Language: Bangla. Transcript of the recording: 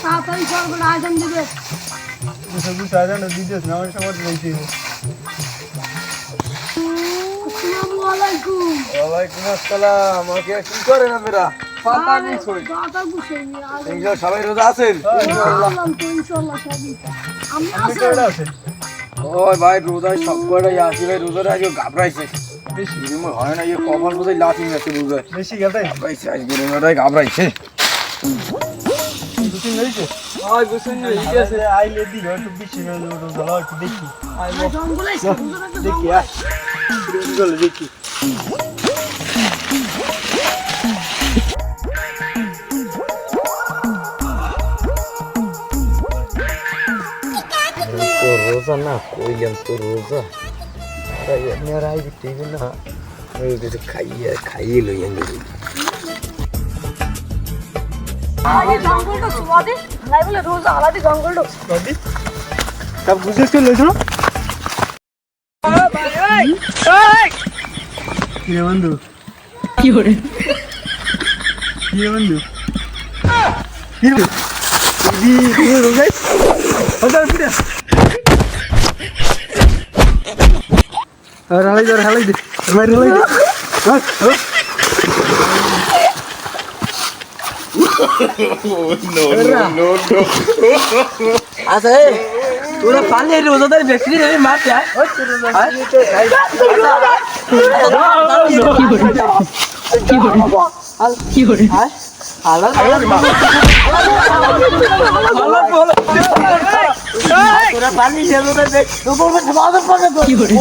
তাড়াতাড়ি চল বলে আয়োজন দিবে বুঝে আয়োজন দিতেছ না আমার সবার বলছি আসসালামু আলাইকুম ওয়ালাইকুম আসসালাম আমাকে কি করেন আপনারা পাতা গুছই দাদা গুছাই নি ইনশাআল্লাহ সবাই রোজা আছেন ইনশাআল্লাহ তো ইনশাআল্লাহ সবই আমি আপনি আছি কেমন আছেন ওই ভাই রোজা সব কয়টাই আসি ভাই রোজাটা আজকে ঘাবড়াইছে বেশি রিমো হয় না এই কপাল বোঝাই লাথি মেরে রোজা বেশি গেছে ঘাবড়াইছে আজকে রোজাটাই ঘাবড়াইছে বুঝছেন নাকি আই বুঝছেন না ঠিক আছে আইলে দি একটু বেশি রোজা লাও একটু দেখি জঙ্গলে দেখি জঙ্গলে দেখি তো রোজা না কইলাম তো রোজা এমনি আর আই দিতে না ওই কিছু খাইয়ে লই আমি আরে জঙ্গলটা সুবাদে নাই বলে রোজ আলাদা জঙ্গলটা কদি সব বুঝেছ কে লইছো কি রে বন্ধু কি করে কি রে বন্ধু কি রে কি রোজাই ওটা ফিরে আর হালাই দে মারি হালাই দে আচ্ছা তোরা পালে রোজাদার ব্যক্তি রে মারতে কি করে আল্লাহ তোরা পালি রোজাদার ব্যক্তি কি করে